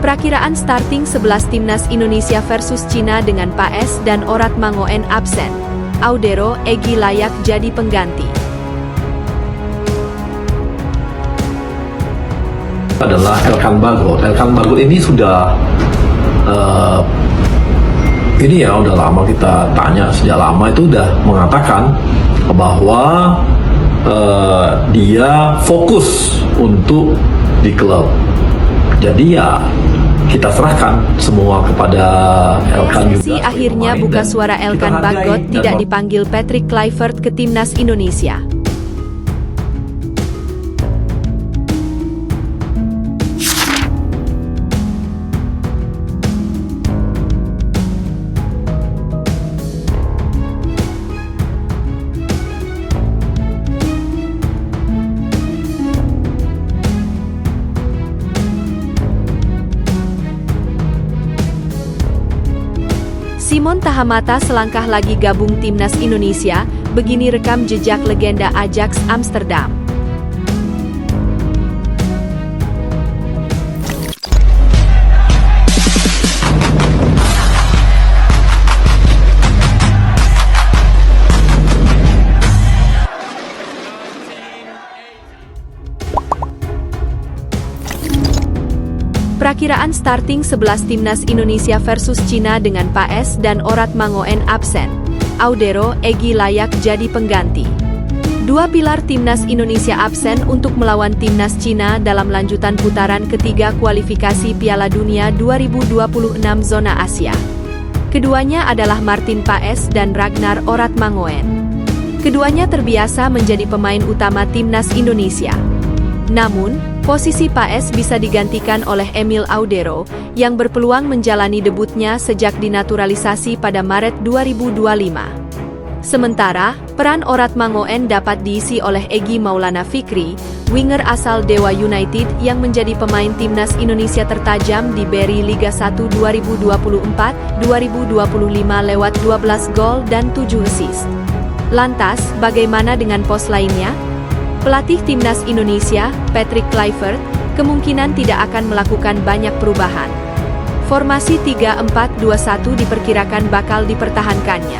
Prakiraan starting 11 timnas Indonesia versus Cina dengan Paes dan Orat Mangoen absen. Audero, Egy layak jadi pengganti. Adalah Elkan Bagot. Elkan Bagot ini sudah udah lama kita tanya, sejak lama itu udah mengatakan bahwa dia fokus untuk di klub. Jadi ya kita serahkan semua kepada Elkan juga. Akhirnya buka suara Elkan Bagot tidak dipanggil Patrick Kluivert ke timnas Indonesia. Simon Tahamata selangkah lagi gabung timnas Indonesia, begini rekam jejak legenda Ajax Amsterdam. Prakiraan starting 11 timnas Indonesia versus Cina dengan Paes dan Orat Mangoen absen. Audero, Egy layak jadi pengganti. Dua pilar timnas Indonesia absen untuk melawan timnas Cina dalam lanjutan putaran ketiga kualifikasi Piala Dunia 2026 zona Asia. Keduanya adalah Martin Paes dan Ragnar Orat Mangoen. Keduanya terbiasa menjadi pemain utama timnas Indonesia. Namun, posisi Paes bisa digantikan oleh Emil Audero, yang berpeluang menjalani debutnya sejak dinaturalisasi pada Maret 2025. Sementara, peran Orat Mangoen dapat diisi oleh Egy Maulana Fikri, winger asal Dewa United yang menjadi pemain timnas Indonesia tertajam di Beri Liga 1 2024-2025 lewat 12 gol dan 7 assist. Lantas, bagaimana dengan pos lainnya? Pelatih timnas Indonesia, Patrick Kluivert, kemungkinan tidak akan melakukan banyak perubahan. Formasi 3-4-2-1 diperkirakan bakal dipertahankannya.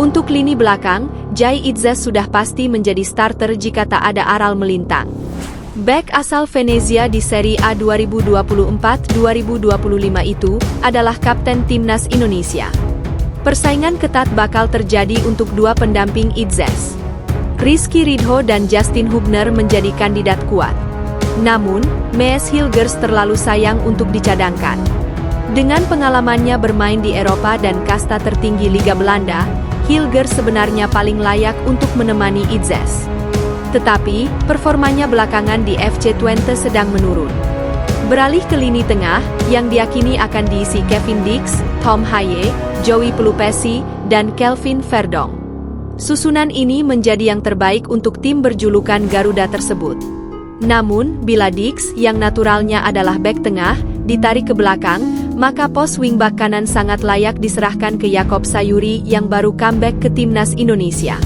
Untuk lini belakang, Jai Itzes sudah pasti menjadi starter jika tak ada Aral melintang. Bek asal Venezia di Serie A 2024-2025 itu adalah kapten timnas Indonesia. Persaingan ketat bakal terjadi untuk dua pendamping Itzes. Rizky Ridho dan Justin Hubner menjadi kandidat kuat. Namun, Mees Hilgers terlalu sayang untuk dicadangkan. Dengan pengalamannya bermain di Eropa dan kasta tertinggi Liga Belanda, Hilgers sebenarnya paling layak untuk menemani Itzes. Tetapi, performanya belakangan di FC Twente sedang menurun. Beralih ke lini tengah, yang diyakini akan diisi Kevin Dix, Tom Haye, Joey Pelupesi, dan Kelvin Verdong. Susunan ini menjadi yang terbaik untuk tim berjulukan Garuda tersebut. Namun, bila Dix, yang naturalnya adalah bek tengah, ditarik ke belakang, maka pos wingback kanan sangat layak diserahkan ke Yakob Sayuri yang baru comeback ke timnas Indonesia.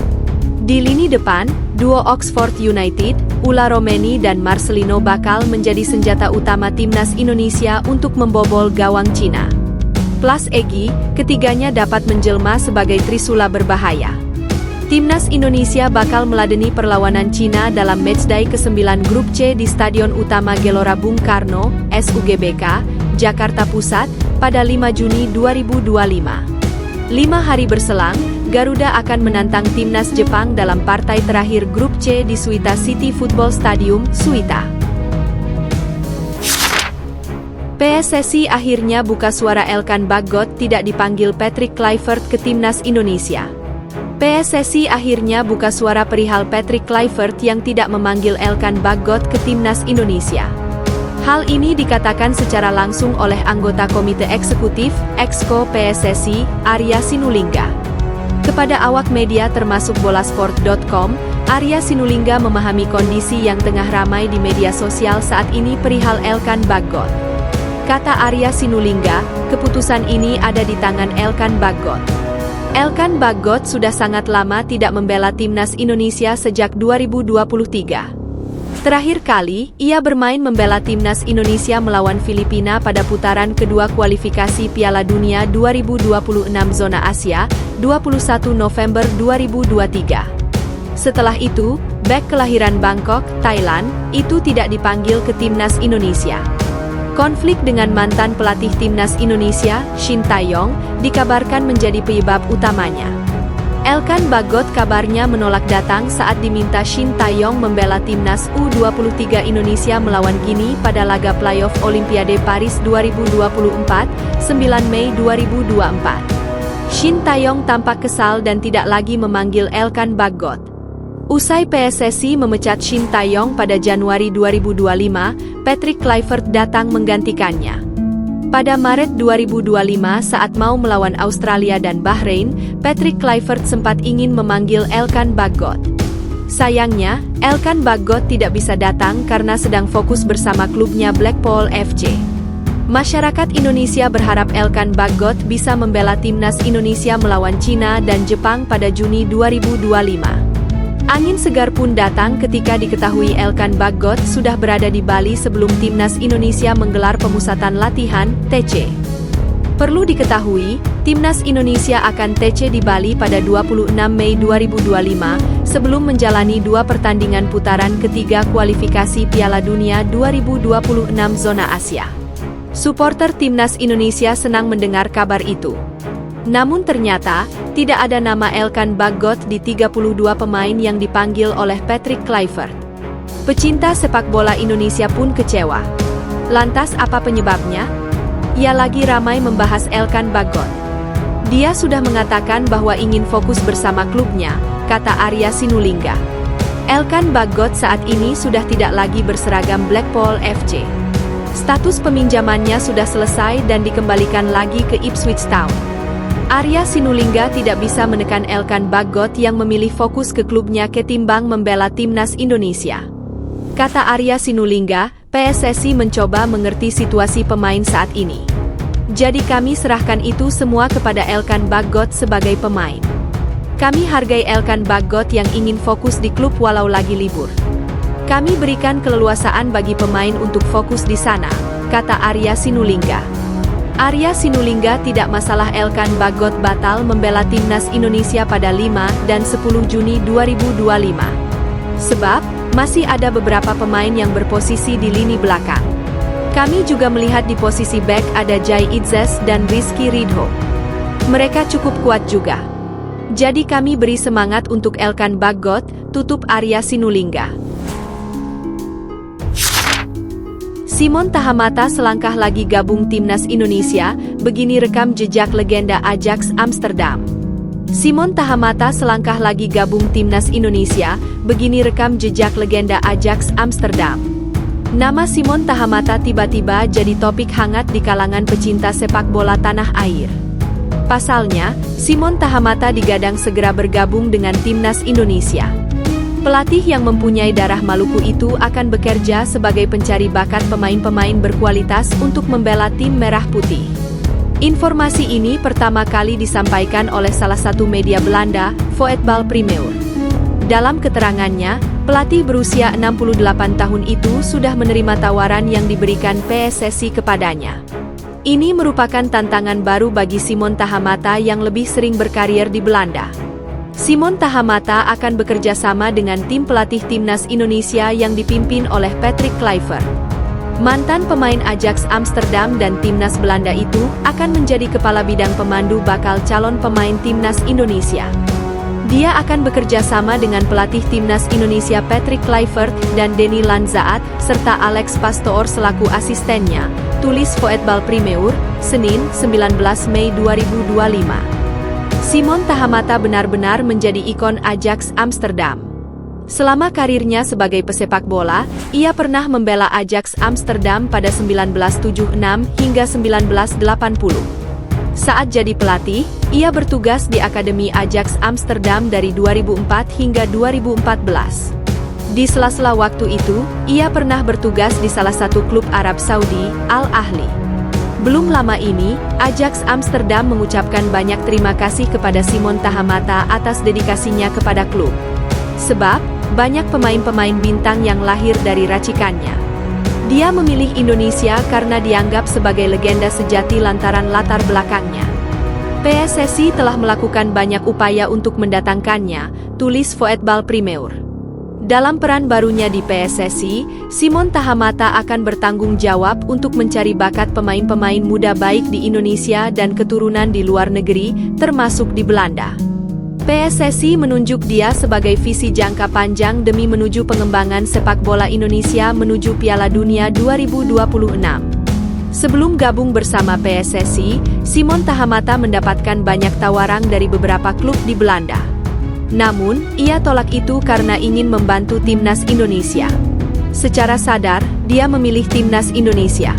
Di lini depan, duo Oxford United, Ula Romeni dan Marcelino bakal menjadi senjata utama timnas Indonesia untuk membobol gawang Cina. Plus Egy, ketiganya dapat menjelma sebagai trisula berbahaya. Timnas Indonesia bakal meladeni perlawanan Cina dalam matchday ke-9 Grup C di Stadion Utama Gelora Bung Karno, SUGBK, Jakarta Pusat, pada 5 Juni 2025. 5 hari berselang, Garuda akan menantang Timnas Jepang dalam partai terakhir Grup C di Suita City Football Stadium, Suita. PSSI akhirnya buka suara Elkan Bagot tidak dipanggil Patrick Kluivert ke Timnas Indonesia. PSSI akhirnya buka suara perihal Patrick Kluivert yang tidak memanggil Elkan Bagot ke Timnas Indonesia. Hal ini dikatakan secara langsung oleh anggota Komite Eksekutif, Exco PSSI, Arya Sinulinga. Kepada awak media termasuk bolasport.com, Arya Sinulinga memahami kondisi yang tengah ramai di media sosial saat ini perihal Elkan Bagot. Kata Arya Sinulinga, keputusan ini ada di tangan Elkan Bagot. Elkan Bagot sudah sangat lama tidak membela timnas Indonesia sejak 2023. Terakhir kali, ia bermain membela timnas Indonesia melawan Filipina pada putaran kedua kualifikasi Piala Dunia 2026 Zona Asia, 21 November 2023. Setelah itu, bek kelahiran Bangkok, Thailand, itu tidak dipanggil ke timnas Indonesia. Konflik dengan mantan pelatih timnas Indonesia, Shin Tae-yong, dikabarkan menjadi penyebab utamanya. Elkan Bagot kabarnya menolak datang saat diminta Shin Tae-yong membela timnas U23 Indonesia melawan Guinea pada laga playoff Olimpiade Paris 2024, 9 Mei 2024. Shin Tae-yong tampak kesal dan tidak lagi memanggil Elkan Bagot. Usai PSSI memecat Shin Tae-yong pada Januari 2025, Patrick Kluivert datang menggantikannya. Pada Maret 2025 saat mau melawan Australia dan Bahrain, Patrick Kluivert sempat ingin memanggil Elkan Bagot. Sayangnya, Elkan Bagot tidak bisa datang karena sedang fokus bersama klubnya Blackpool FC. Masyarakat Indonesia berharap Elkan Bagot bisa membela timnas Indonesia melawan Cina dan Jepang pada Juni 2025. Angin segar pun datang ketika diketahui Elkan Bagot sudah berada di Bali sebelum timnas Indonesia menggelar pemusatan latihan, TC. Perlu diketahui, timnas Indonesia akan TC di Bali pada 26 Mei 2025, sebelum menjalani 2 pertandingan putaran ketiga kualifikasi Piala Dunia 2026 Zona Asia. Supporter timnas Indonesia senang mendengar kabar itu. Namun ternyata, tidak ada nama Elkan Bagot di 32 pemain yang dipanggil oleh Patrick Kluivert. Pecinta sepak bola Indonesia pun kecewa. Lantas apa penyebabnya? Ia lagi ramai membahas Elkan Bagot. Dia sudah mengatakan bahwa ingin fokus bersama klubnya, kata Arya Sinulinga. Elkan Bagot saat ini sudah tidak lagi berseragam Blackpool FC. Status peminjamannya sudah selesai dan dikembalikan lagi ke Ipswich Town. Arya Sinulinga tidak bisa menekan Elkan Bagot yang memilih fokus ke klubnya ketimbang membela timnas Indonesia. Kata Arya Sinulinga, PSSI mencoba mengerti situasi pemain saat ini. Jadi kami serahkan itu semua kepada Elkan Bagot sebagai pemain. Kami hargai Elkan Bagot yang ingin fokus di klub walau lagi libur. Kami berikan keleluasaan bagi pemain untuk fokus di sana, kata Arya Sinulinga. Arya Sinulinga tidak masalah Elkan Bagot batal membela timnas Indonesia pada 5 dan 10 Juni 2025. Sebab, masih ada beberapa pemain yang berposisi di lini belakang. Kami juga melihat di posisi bek ada Jai Itzes dan Rizky Ridho. Mereka cukup kuat juga. Jadi kami beri semangat untuk Elkan Bagot, tutup Arya Sinulinga. Simon Tahamata selangkah lagi gabung timnas Indonesia, begini rekam jejak legenda Ajax Amsterdam. Simon Tahamata selangkah lagi gabung timnas Indonesia, begini rekam jejak legenda Ajax Amsterdam. Nama Simon Tahamata tiba-tiba jadi topik hangat di kalangan pecinta sepak bola tanah air. Pasalnya, Simon Tahamata digadang segera bergabung dengan timnas Indonesia. Pelatih yang mempunyai darah Maluku itu akan bekerja sebagai pencari bakat pemain-pemain berkualitas untuk membela tim Merah Putih. Informasi ini pertama kali disampaikan oleh salah satu media Belanda, Voetbal Premier. Dalam keterangannya, pelatih berusia 68 tahun itu sudah menerima tawaran yang diberikan PSSI kepadanya. Ini merupakan tantangan baru bagi Simon Tahamata yang lebih sering berkarir di Belanda. Simon Tahamata akan bekerja sama dengan tim pelatih timnas Indonesia yang dipimpin oleh Patrick Kluivert. Mantan pemain Ajax Amsterdam dan timnas Belanda itu akan menjadi kepala bidang pemandu bakal calon pemain timnas Indonesia. Dia akan bekerja sama dengan pelatih timnas Indonesia Patrick Kluivert dan Denny Lanzaat, serta Alex Pastoor selaku asistennya, tulis Voetbal Premier, Senin, 19 Mei 2025. Simon Tahamata benar-benar menjadi ikon Ajax Amsterdam. Selama karirnya sebagai pesepak bola, ia pernah membela Ajax Amsterdam pada 1976 hingga 1980. Saat jadi pelatih, ia bertugas di Akademi Ajax Amsterdam dari 2004 hingga 2014. Di sela-sela waktu itu, ia pernah bertugas di salah satu klub Arab Saudi, Al Ahly. Belum lama ini, Ajax Amsterdam mengucapkan banyak terima kasih kepada Simon Tahamata atas dedikasinya kepada klub. Sebab, banyak pemain-pemain bintang yang lahir dari racikannya. Dia memilih Indonesia karena dianggap sebagai legenda sejati lantaran latar belakangnya. PSSI telah melakukan banyak upaya untuk mendatangkannya, tulis Voetbal Primeur. Dalam peran barunya di PSSI, Simon Tahamata akan bertanggung jawab untuk mencari bakat pemain-pemain muda baik di Indonesia dan keturunan di luar negeri, termasuk di Belanda. PSSI menunjuk dia sebagai visi jangka panjang demi menuju pengembangan sepak bola Indonesia menuju Piala Dunia 2026. Sebelum gabung bersama PSSI, Simon Tahamata mendapatkan banyak tawaran dari beberapa klub di Belanda. Namun, ia tolak itu karena ingin membantu timnas Indonesia. Secara sadar, dia memilih timnas Indonesia.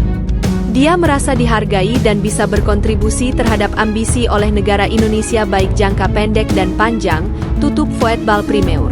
Dia merasa dihargai dan bisa berkontribusi terhadap ambisi oleh negara Indonesia baik jangka pendek dan panjang, tutup Voetbal Primeur.